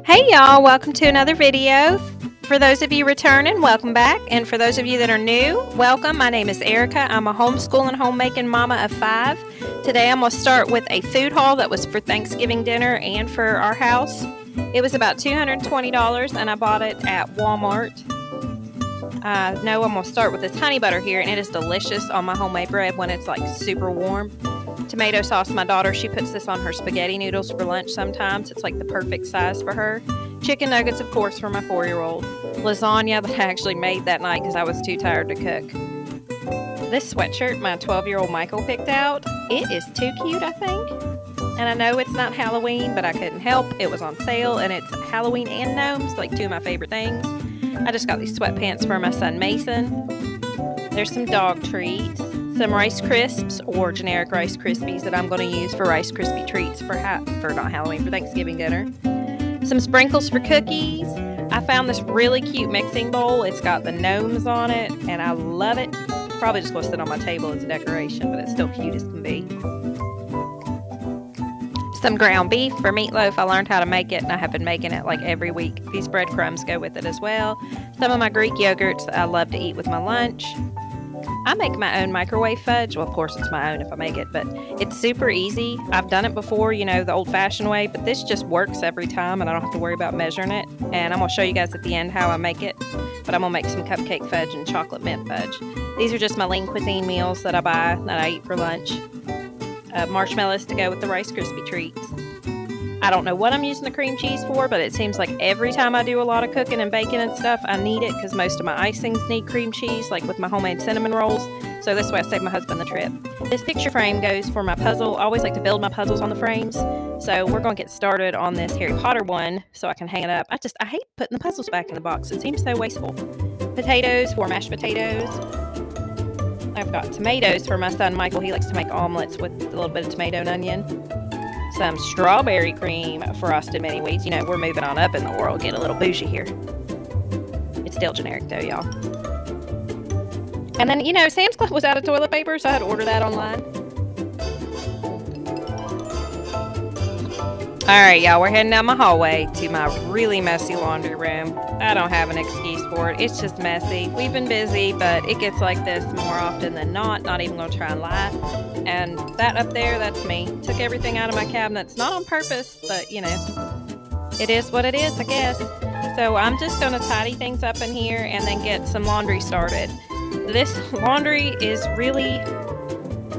Hey y'all, welcome to another video. For those of you returning, welcome back. And for those of you that are new, welcome. My name is Erica. I'm a homeschooling, homemaking mama of 5. Today I'm going to start with a food haul that was for Thanksgiving dinner and for our house. It was about $220 and I bought it at Walmart. I'm going to start with this honey butter here, and it is delicious on my homemade bread when it's like super warm. Tomato sauce, my daughter, she puts this on her spaghetti noodles for lunch sometimes. It's like the perfect size for her. Chicken nuggets, of course, for my 4-year-old. Lasagna that I actually made that night because I was too tired to cook. This sweatshirt my 12-year-old Michael picked out. It is too cute, I think. And I know it's not Halloween, but I couldn't help. It was on sale, and it's Halloween and gnomes, like 2 of my favorite things. I just got these sweatpants for my son Mason. There's some dog treats, some Rice Crisps or generic Rice Krispies that I'm going to use for Rice Krispie treats for not Halloween, for Thanksgiving dinner. Some sprinkles for cookies. I found this really cute mixing bowl. It's got the gnomes on it, and I love it. It's probably just going to sit on my table as a decoration, but it's still cute as can be. Some ground beef for meatloaf. I learned how to make it, and I have been making it like every week. These breadcrumbs go with it as well. Some of my Greek yogurts that I love to eat with my lunch. I make my own microwave fudge. Well, of course, it's my own if I make it, but it's super easy. I've done it before, you know, the old-fashioned way, but this just works every time, and I don't have to worry about measuring it. And I'm going to show you guys at the end how I make it, but I'm going to make some cupcake fudge and chocolate mint fudge. These are just my lean cuisine meals that I buy, that I eat for lunch. Marshmallows to go with the Rice Krispie treats. I don't know what I'm using the cream cheese for, but it seems like every time I do a lot of cooking and baking and stuff, I need it because most of my icings need cream cheese, like with my homemade cinnamon rolls. So this way I save my husband the trip. This picture frame goes for my puzzle. I always like to build my puzzles on the frames. So we're going to get started on this Harry Potter one so I can hang it up. I hate putting the puzzles back in the box. It seems so wasteful. Potatoes for mashed potatoes. I've got tomatoes for my son Michael. He likes to make omelets with a little bit of tomato and onion. Some strawberry cream frosted mini wheats. You know, we're moving on up in the world, get a little bougie here. It's still generic though, y'all. And then, you know, Sam's Club was out of toilet paper, so I had to order that online. Alright, y'all, we're heading down my hallway to my really messy laundry room. I don't have an excuse for it. It's just messy. We've been busy, but it gets like this more often than not even going to try and lie. And that up there, that's me. Took everything out of my cabinets. Not on purpose, but, you know, it is what it is, I guess. So I'm just going to tidy things up in here and then get some laundry started. This laundry is really...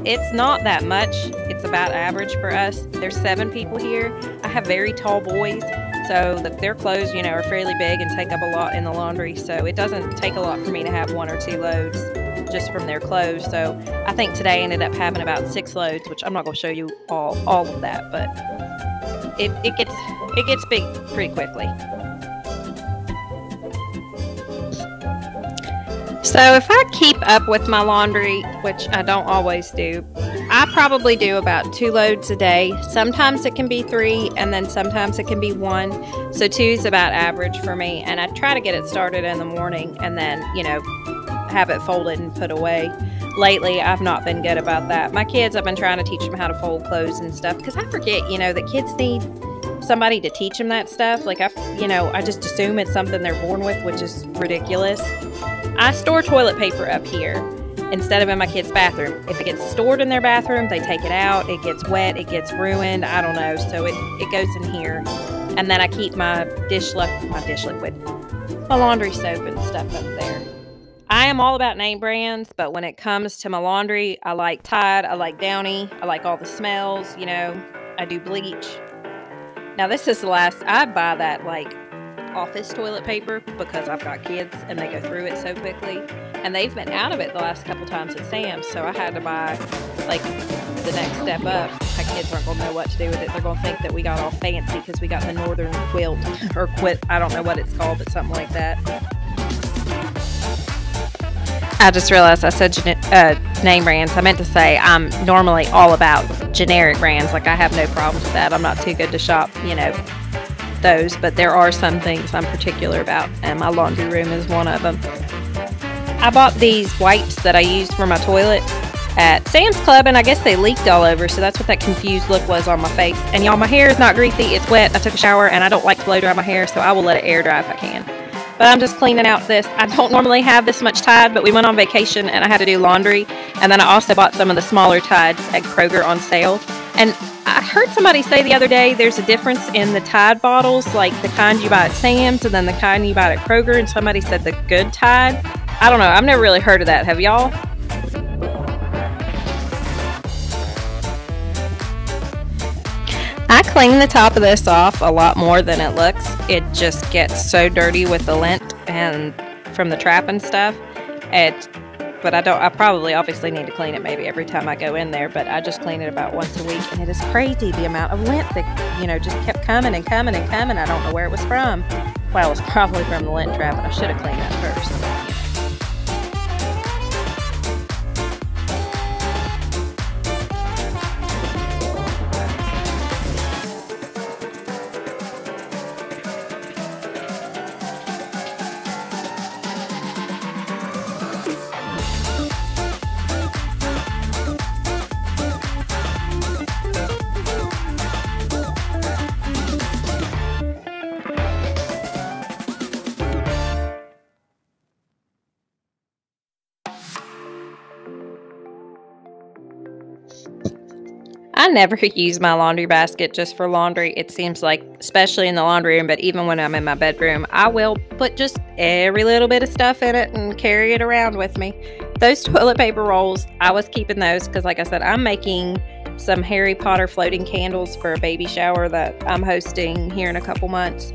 It's not that much. It's about average for us. There's 7 people here. I have very tall boys, so their clothes, you know, are fairly big and take up a lot in the laundry. So it doesn't take a lot for me to have 1 or 2 loads just from their clothes. So I think today I ended up having about 6 loads, which I'm not going to show you all of that, but it gets big pretty quickly. So if I keep up with my laundry, which I don't always do, I probably do about 2 loads a day. Sometimes it can be 3, and then sometimes it can be 1. So 2 is about average for me, and I try to get it started in the morning and then, you know, have it folded and put away. Lately, I've not been good about that. My kids, I've been trying to teach them how to fold clothes and stuff, because I forget, you know, that kids need somebody to teach them that stuff. Like, I just assume it's something they're born with, which is ridiculous. I store toilet paper up here instead of in my kids' bathroom. If it gets stored in their bathroom, they take it out. It gets wet. It gets ruined. I don't know. So it goes in here. And then I keep my my laundry soap and stuff up there. I am all about name brands, but when it comes to my laundry, I like Tide. I like Downy. I like all the smells. You know, I do bleach. Now this is the last. I buy that like office toilet paper because I've got kids and they go through it so quickly, and they've been out of it the last couple times at Sam's, so I had to buy like the next step up. My kids aren't going to know what to do with it. They're going to think that we got all fancy because we got the northern quilt or quit. I don't know what it's called, but something like that. I just realized I said name brands. I meant to say I'm normally all about generic brands. Like, I have no problems with that. I'm not too good to shop, you know, those, but there are some things I'm particular about, and my laundry room is one of them. I bought these wipes that I used for my toilet. at Sam's Club, and I guess they leaked all over, so that's what that confused look was on my face. And y'all, my hair is not greasy, it's wet. I took a shower, and I don't like to blow dry my hair, so I will let it air dry if I can. But I'm just cleaning out this. I don't normally have this much Tide, but we went on vacation, and I had to do laundry. And then I also bought some of the smaller Tides at Kroger on sale. And I heard somebody say the other day there's a difference in the Tide bottles, like the kind you buy at Sam's and then the kind you buy at Kroger, and somebody said the good Tide. I don't know. I've never really heard of that. Have y'all? I clean the top of this off a lot more than it looks. It just gets so dirty with the lint and from the trap and stuff. But I probably obviously need to clean it maybe every time I go in there, but I just clean it about once a week, and it is crazy the amount of lint that, just kept coming and coming and coming. I don't know where it was from. Well, it was probably from the lint trap, and I should have cleaned that first. I never use my laundry basket just for laundry. It seems like, especially in the laundry room, but even when I'm in my bedroom, I will put just every little bit of stuff in it and carry it around with me. Those toilet paper rolls, I was keeping those because, like I said, I'm making some Harry Potter floating candles for a baby shower that I'm hosting here in a couple months.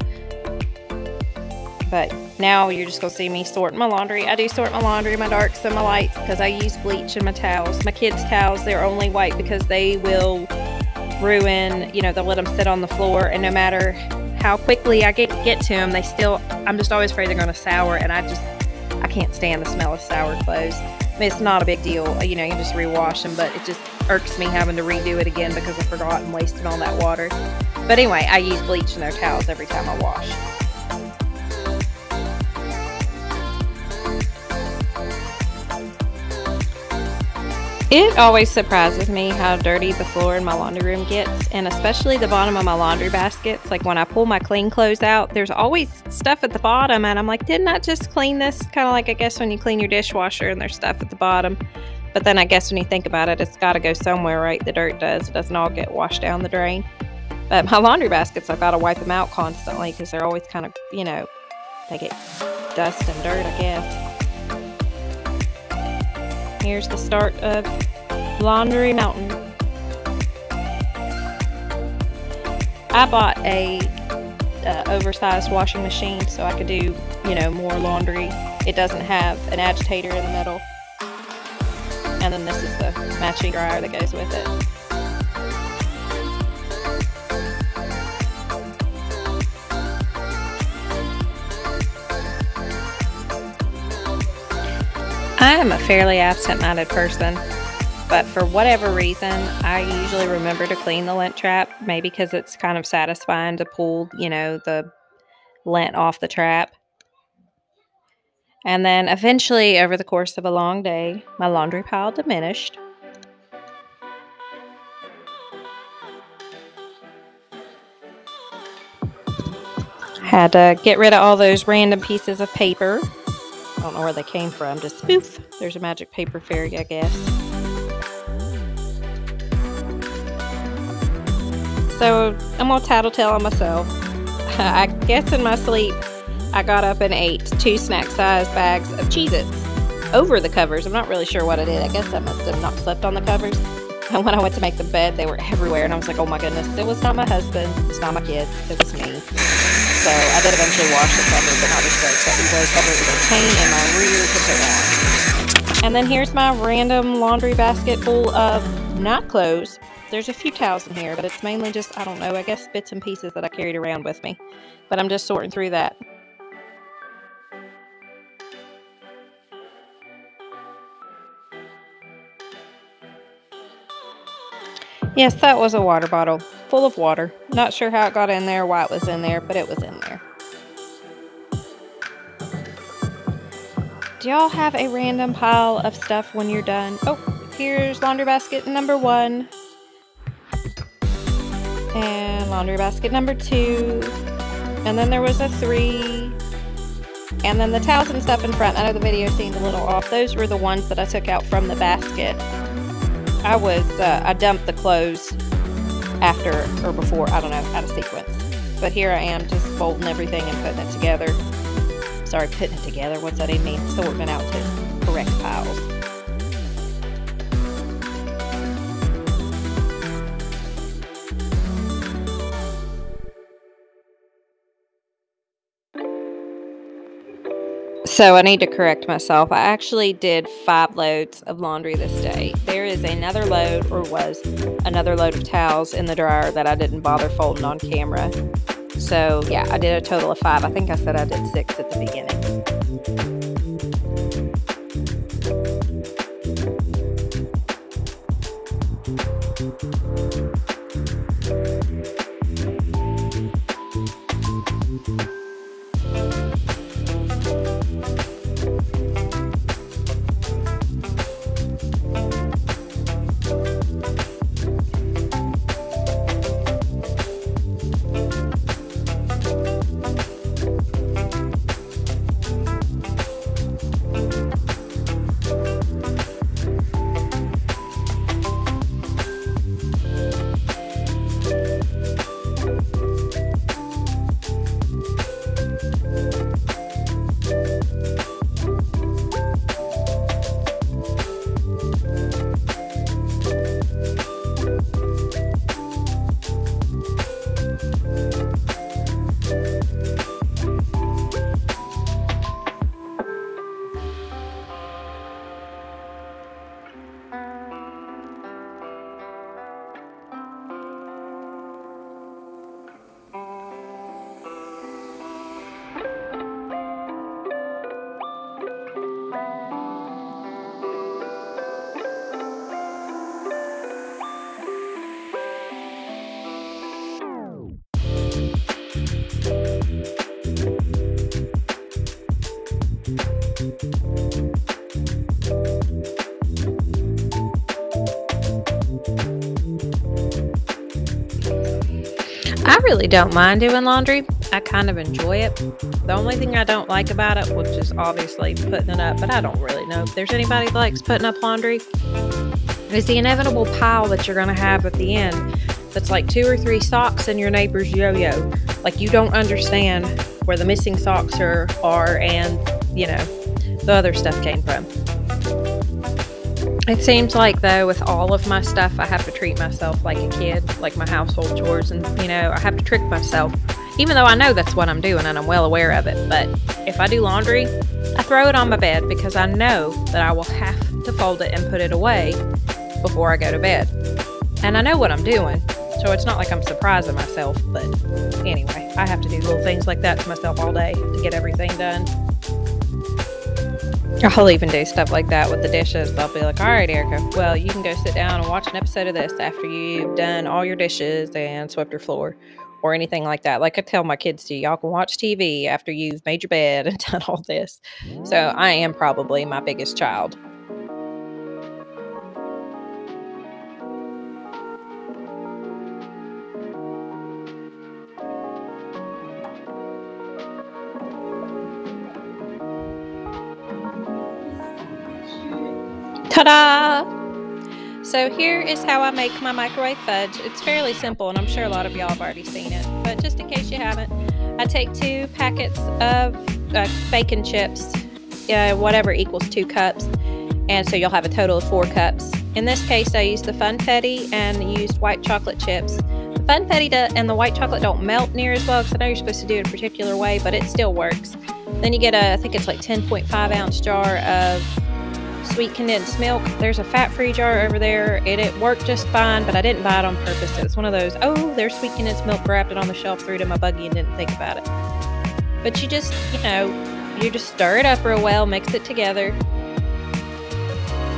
But now you're just going to see me sorting my laundry. I do sort my laundry, my darks and my lights, because I use bleach in my towels. My kids' towels, they're only white because they will ruin, they'll let them sit on the floor, and no matter how quickly I get to them, I'm just always afraid they're going to sour, and I can't stand the smell of sour clothes. I mean, it's not a big deal, you can just rewash them, but it just irks me having to redo it again because I forgot and wasted all that water. But anyway, I use bleach in their towels every time I wash. It always surprises me how dirty the floor in my laundry room gets, and especially the bottom of my laundry baskets. Like when I pull my clean clothes out, there's always stuff at the bottom, and I'm like, didn't I just clean this? Kind of like, I guess, when you clean your dishwasher and there's stuff at the bottom. But then I guess when you think about it, it's got to go somewhere, right? The dirt does. It doesn't all get washed down the drain. But my laundry baskets, I've got to wipe them out constantly because they're always kind of, they get dust and dirt, I guess. Here's the start of Laundry Mountain. I bought a oversized washing machine so I could do, more laundry. It doesn't have an agitator in the middle. And then this is the matching dryer that goes with it. I am a fairly absent-minded person, but for whatever reason, I usually remember to clean the lint trap, maybe because it's kind of satisfying to pull, the lint off the trap. And then eventually, over the course of a long day, my laundry pile diminished. Had to get rid of all those random pieces of paper. I don't know where they came from, just poof, there's a magic paper fairy, I guess. So I'm gonna tattletale on myself. I guess in my sleep, I got up and ate 2 snack-sized bags of Cheez-Its over the covers. I'm not really sure what I did. I guess I must have not slept on the covers. And when I went to make the bed, they were everywhere, and I was like, oh my goodness, it was not my husband, it's not my kids, it was me. So I did eventually wash the cover, but not this gray cover. It was a pain in my rear to put on. And then here's my random laundry basket full of not clothes. There's a few towels in here, but it's mainly just, I don't know, I guess bits and pieces that I carried around with me. But I'm just sorting through that. Yes, that was a water bottle full of water. Not sure how it got in there, why it was in there, but it was in there. Do y'all have a random pile of stuff when you're done? Oh, here's laundry basket number 1. And laundry basket number 2. And then there was a 3. And then the towels and stuff in front. I know the video seemed a little off. Those were the ones that I took out from the basket. I dumped the clothes after or before, I don't know, out of sequence. But here I am just folding everything and putting it together. Sorry, putting it together. What's that even mean? Sorting out to correct piles. So I need to correct myself. I actually did 5 loads of laundry this day. There is another load, or was another load of towels in the dryer that I didn't bother folding on camera. So yeah, I did a total of 5. I think I said I did 6 at the beginning. I really don't mind doing laundry. I kind of enjoy it. The only thing I don't like about it, which is obviously putting it up, but I don't really know if there's anybody that likes putting up laundry, is the inevitable pile that you're going to have at the end that's like 2 or 3 socks in your neighbor's yo-yo. Like, you don't understand where the missing socks are and, you know, the other stuff came from. It seems like, though, with all of my stuff, I have to treat myself like a kid, like my household chores, and, you know, I have to trick myself, even though I know that's what I'm doing and I'm well aware of it. But if I do laundry, I throw it on my bed because I know that I will have to fold it and put it away before I go to bed. And I know what I'm doing, so it's not like I'm surprising myself, but anyway, I have to do little things like that to myself all day to get everything done. I'll even do stuff like that with the dishes. I'll be like, all right, Erica, well, you can go sit down and watch an episode of this after you've done all your dishes and swept your floor or anything like that. Like I tell my kids to, y'all can watch TV after you've made your bed and done all this. So I am probably my biggest child. Ta-da! So here is how I make my microwave fudge. It's fairly simple, and I'm sure a lot of y'all have already seen it. But just in case you haven't, I take 2 packets of bacon chips, whatever equals 2 cups. And so you'll have a total of 4 cups. In this case, I used the Funfetti and used white chocolate chips. The Funfetti and the white chocolate don't melt near as well, because I know you're supposed to do it a particular way, but it still works. Then you get I think it's like 10.5 ounce jar of sweet condensed milk. There's a fat-free jar over there, and it worked just fine, but I didn't buy it on purpose. It was one of those, oh, there's sweet condensed milk, grabbed it on the shelf, threw it in my buggy, and didn't think about it. But you just, you just stir it up real well, mix it together,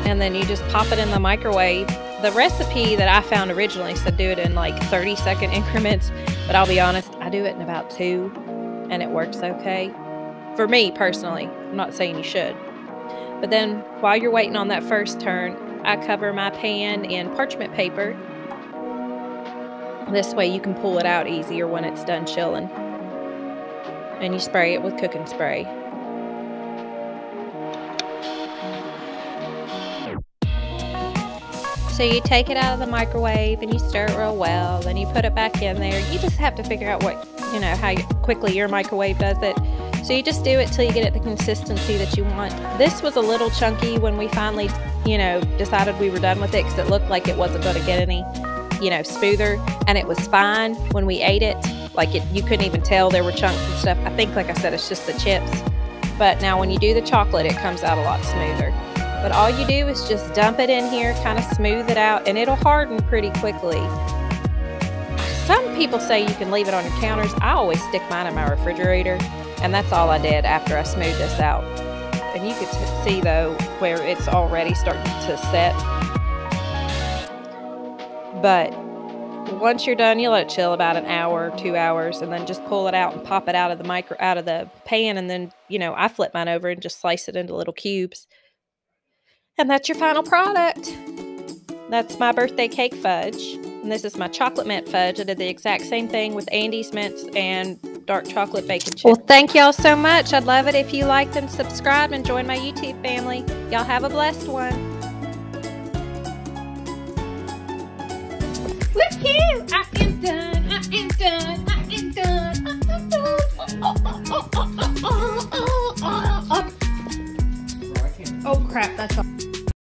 and then you just pop it in the microwave. The recipe that I found originally said do it in like 30-second increments, but I'll be honest, I do it in about 2, and it works okay. For me, personally. I'm not saying you should. But then, while you're waiting on that first turn, I cover my pan in parchment paper. This way you can pull it out easier when it's done chilling. And you spray it with cooking spray. So you take it out of the microwave and you stir it real well, then you put it back in there. You just have to figure out how quickly your microwave does it. So you just do it till you get it the consistency that you want. This was a little chunky when we finally, decided we were done with it, because it looked like it wasn't going to get any, smoother, and it was fine when we ate it. You couldn't even tell there were chunks and stuff. I think, like I said, it's just the chips. But now when you do the chocolate, it comes out a lot smoother. But all you do is just dump it in here, kind of smooth it out, and it'll harden pretty quickly. Some people say you can leave it on your counters. I always stick mine in my refrigerator, and that's all I did after I smoothed this out. And you can see, though, where it's already starting to set. But once you're done, you let it chill about an hour, 2 hours, and then just pull it out and pop it out of the pan, and then, I flip mine over and just slice it into little cubes. And that's your final product. That's my birthday cake fudge. And this is my chocolate mint fudge. I did the exact same thing with Andes mints and dark chocolate bacon chips. Well, thank y'all so much. I'd love it if you liked and subscribed and joined my YouTube family. Y'all have a blessed one. Look here, I am done.